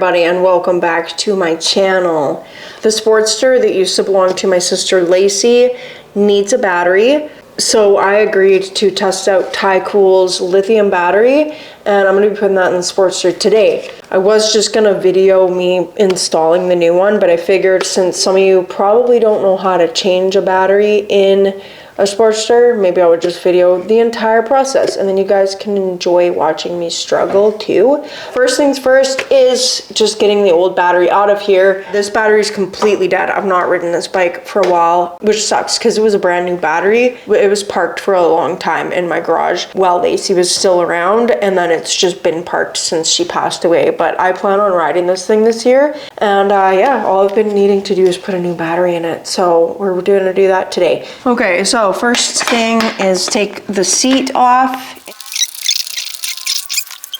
everybody, and welcome back to my channel. The Sportster that used to belong to my sister Lacey needs a battery, so I agreed to test out TYKOOL's lithium battery, and I'm going to be putting that in the Sportster today. I was just going to video me installing the new one, but I figured since some of you probably don't know how to change a battery in a Sportster, maybe I would just video the entire process, and then you guys can enjoy watching me struggle too. First things first is just getting the old battery out of here. This battery is completely dead. I've not ridden this bike for a while, which sucks because it was a brand new battery. It was parked for a long time in my garage while Lacey was still around, and then it's just been parked since she passed away. But I plan on riding this thing this year, and yeah, all I've been needing to do is put a new battery in it, so we're going to do that today. Okay, so first thing is take the seat off.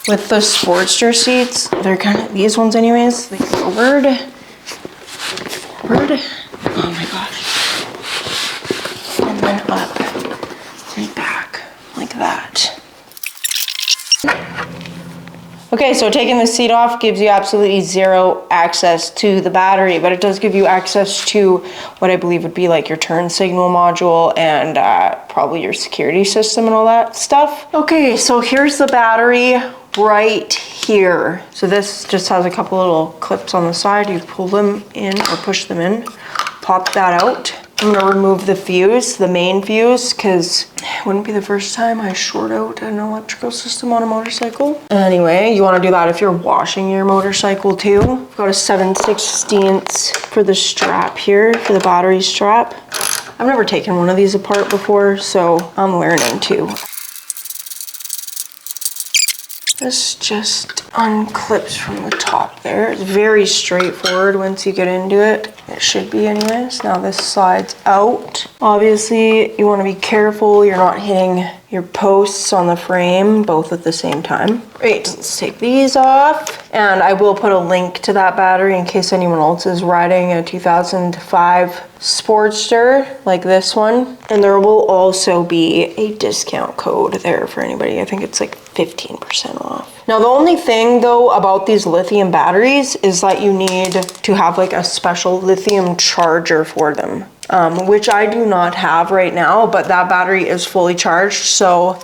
With the Sportster seats, they're kind of these ones anyways, they go forward, oh my gosh, and then up and back like that. Okay, so taking the seat off gives you absolutely zero access to the battery, but it does give you access to what I believe would be like your turn signal module and probably your security system and all that stuff. Okay, so here's the battery right here. So this just has a couple little clips on the side. You pull them in or push them in, pop that out. I'm gonna remove the fuse, the main fuse, because it wouldn't be the first time I short out an electrical system on a motorcycle. Anyway, you wanna do that if you're washing your motorcycle too. I've got a 7/16 for the strap here, for the battery strap. I've never taken one of these apart before, so I'm learning too. This just unclips from the top there. It's very straightforward once you get into it. It should be anyways. Now this slides out. Obviously, you want to be careful you're not hitting your posts on the frame both at the same time. Great, let's take these off. And I will put a link to that battery in case anyone else is riding a 2005 Sportster like this one. And there will also be a discount code there for anybody. I think it's like 15% off. Now the only thing though about these lithium batteries is that you need to have like a special lithium charger for them, which I do not have right now, but that battery is fully charged. So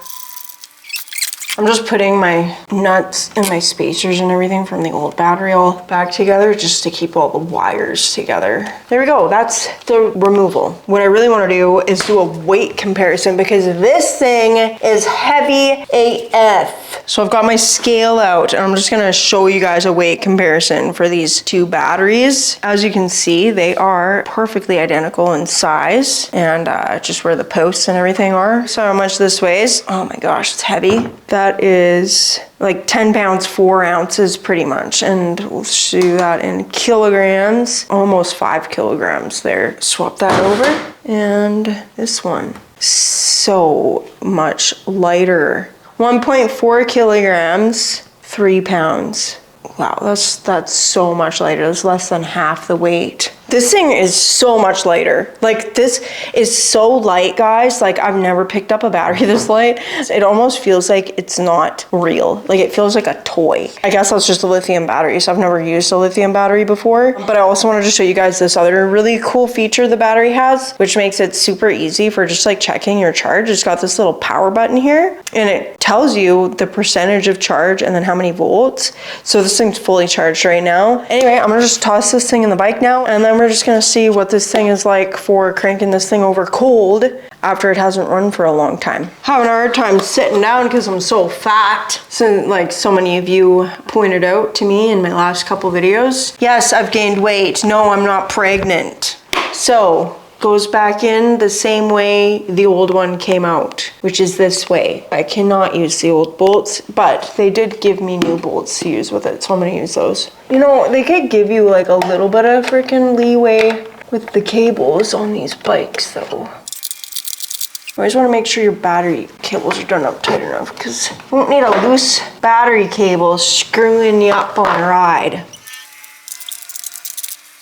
I'm just putting my nuts and my spacers and everything from the old battery all back together just to keep all the wires together. There we go, that's the removal. What I really want to do is do a weight comparison because this thing is heavy AF. So I've got my scale out and I'm just gonna show you guys a weight comparison for these two batteries. As you can see, they are perfectly identical in size and just where the posts and everything are. So how much this weighs? Oh my gosh, it's heavy. That is like 10 pounds, 4 ounces pretty much. And we'll do that in kilograms, almost 5 kilograms there. Swap that over. And this one, so much lighter. 1.4 kilograms, 3 pounds. Wow, that's so much lighter. That's less than half the weight. This thing is so much lighter. Like this is so light, guys. Like I've never picked up a battery this light. It almost feels like it's not real. Like it feels like a toy. I guess that's just a lithium battery. So I've never used a lithium battery before, but I also wanted to show you guys this other really cool feature the battery has, which makes it super easy for just like checking your charge. It's got this little power button here and it tells you the percentage of charge and then how many volts. So this thing's fully charged right now. Anyway, I'm gonna just toss this thing in the bike now and then we're just gonna see what this thing is like for cranking this thing over cold after it hasn't run for a long time. Having a hard time sitting down because I'm so fat. So like so many of you pointed out to me in my last couple videos. Yes, I've gained weight. No, I'm not pregnant. So goes back in the same way the old one came out, which is this way. I cannot use the old bolts, but they did give me new bolts to use with it, so I'm gonna use those. You know, they could give you like a little bit of freaking leeway with the cables on these bikes though. You always want to make sure your battery cables are done up tight enough because you won't need a loose battery cable screwing you up on a ride.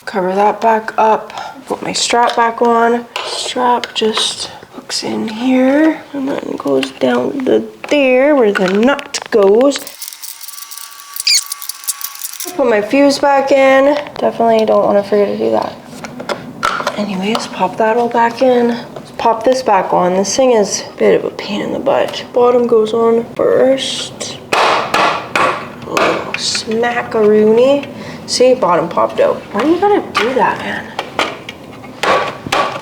Cover that back up, put my strap back on. Strap just hooks in here and then goes down to there where the nut goes. Put my fuse back in. Definitely don't want to forget to do that. Anyways, pop that all back in. Let's pop this back on. This thing is a bit of a pain in the butt. Bottom goes on first. A little smackaroony. See, bottom popped out. Why do you gotta do that, man?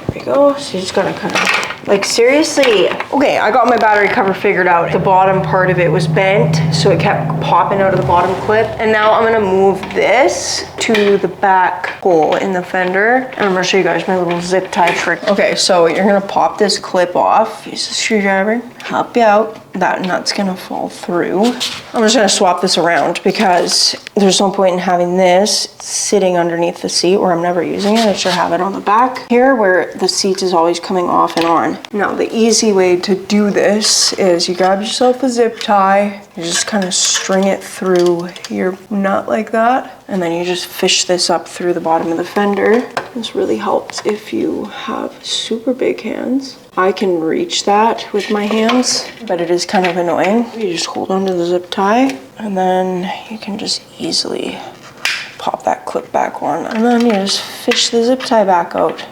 There we go. So you just gotta kind of, like, seriously. Okay, I got my battery cover figured out. The bottom part of it was bent, so it kept popping out of the bottom clip. And now I'm gonna move this to the back hole in the fender. And I'm gonna show you guys my little zip tie trick. Okay, so you're gonna pop this clip off. Use the screwdriver, help you out. That nut's gonna fall through. I'm just gonna swap this around because there's no point in having this sitting underneath the seat where I'm never using it. I should have it on the back here where the seat is always coming off and on. Now, the easy way to do this is you grab yourself a zip tie, you just kind of string it through your nut like that, and then you just fish this up through the bottom of the fender. This really helps if you have super big hands. I can reach that with my hands, but it is kind of annoying. You just hold onto the zip tie, and then you can just easily pop that clip back on, and then you just fish the zip tie back out.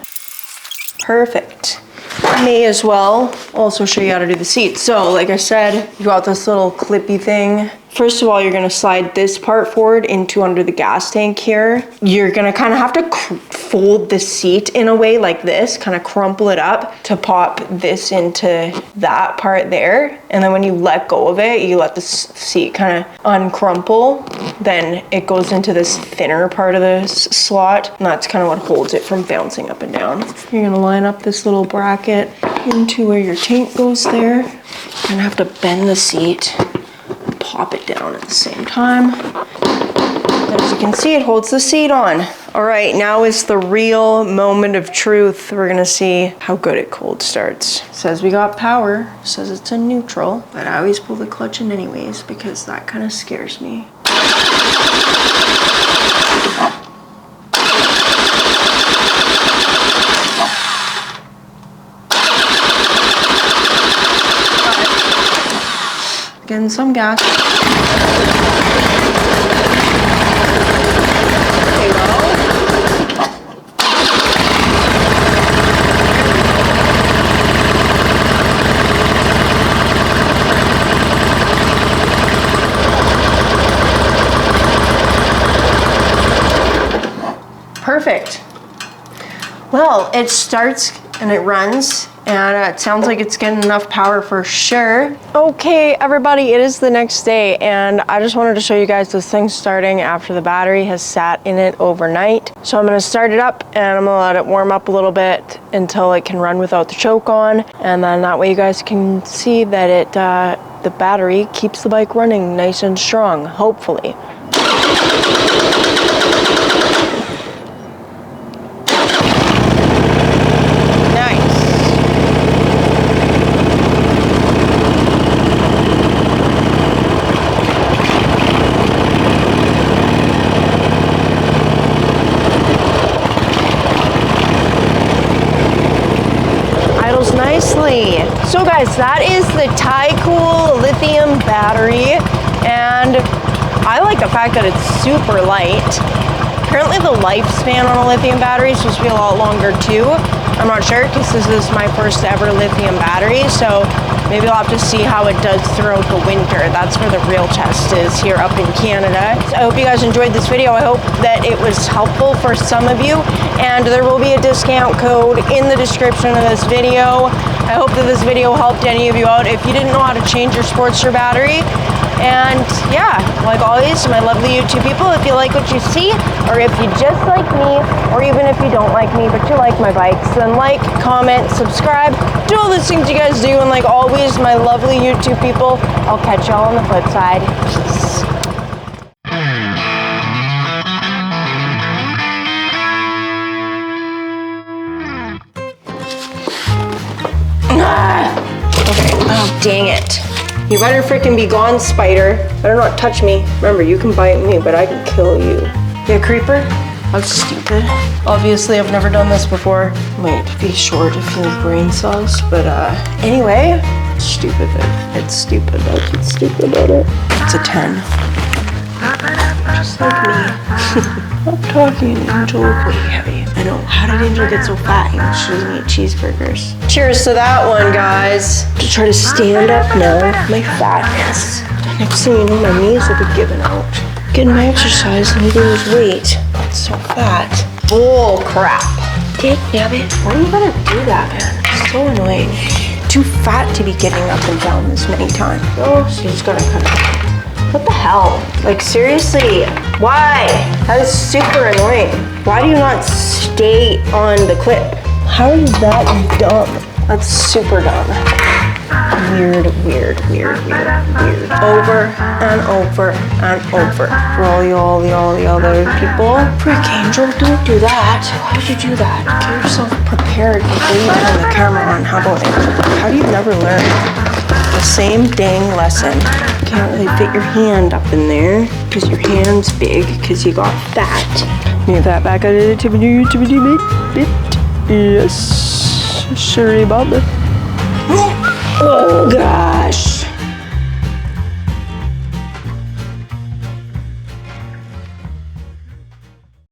Perfect. I may as well also show you how to do the seat. So like I said, you got this little clippy thing. First of all, you're gonna slide this part forward into under the gas tank here. You're gonna kind of have to fold the seat in a way like this, kind of crumple it up to pop this into that part there. And then when you let go of it, you let the seat kind of uncrumple. Then it goes into this thinner part of the slot. And that's kind of what holds it from bouncing up and down. You're gonna line up this little bracket into where your tank goes there. You're gonna have to bend the seat, pop it down at the same time. As you can see, it holds the seat on. All right, now is the real moment of truth. We're gonna see how good it cold starts. It says we got power, it says it's a neutral, but I always pull the clutch in anyways because that kind of scares me. Getting some gas. Perfect. Well, it starts and it runs, and it sounds like it's getting enough power for sure. Okay, everybody, it is the next day, and I just wanted to show you guys this thing starting after the battery has sat in it overnight. So I'm gonna start it up, and I'm gonna let it warm up a little bit until it can run without the choke on, and then that way you guys can see that it, the battery keeps the bike running nice and strong, hopefully. Nicely. So guys, that is the TYKOOL lithium battery, and I like the fact that it's super light. Apparently the lifespan on a lithium battery is supposed to be a lot longer too. I'm not sure because this is my first ever lithium battery, so maybe I'll have to see how it does throughout the winter. That's where the real test is here up in Canada. So I hope you guys enjoyed this video. I hope that it was helpful for some of you, and there will be a discount code in the description of this video. I hope that this video helped any of you out if you didn't know how to change your Sportster battery. And yeah, like always, my lovely YouTube people, if you like what you see, or if you just like me, or even if you don't like me, but you like my bikes, then like, comment, subscribe, do all those things you guys do, and like always, my lovely YouTube people, I'll catch y'all on the flip side. Peace. Okay, oh dang it. You better freaking be gone, spider. Better not touch me. Remember, you can bite me, but I can kill you. Yeah, creeper? That's stupid. Obviously, I've never done this before. Might be short of your brain cells, but anyway, stupid. It's stupid. That's what's stupid about it. It's a 10. just like me. Stop talking, Angel. Pretty heavy. I know. How did Angel get so fat? She doesn't eat cheeseburgers. Cheers to that one, guys. To try to stand up now, my fatness. Next thing you know, my knees will be giving out. Getting my exercise, I need to lose weight. It's so fat. Bull crap. Dick nabbit. Why are you gonna do that, man? It's so annoying. Too fat to be getting up and down this many times. Oh, so you just gotta cut it. What the hell? Like, seriously, why? That is super annoying. Why do you not stay on the clip? How is that dumb? That's super dumb. Weird. Over and over and over. For all the other people. Frick, Angel, don't do that. Why would you do that? Get yourself prepared before you turn the camera on. How about it? How do you never learn the same dang lesson? You can't really fit your hand up in there because your hand's big because you got fat. Move that back a little bit. Yes. Sorry about that. Oh gosh.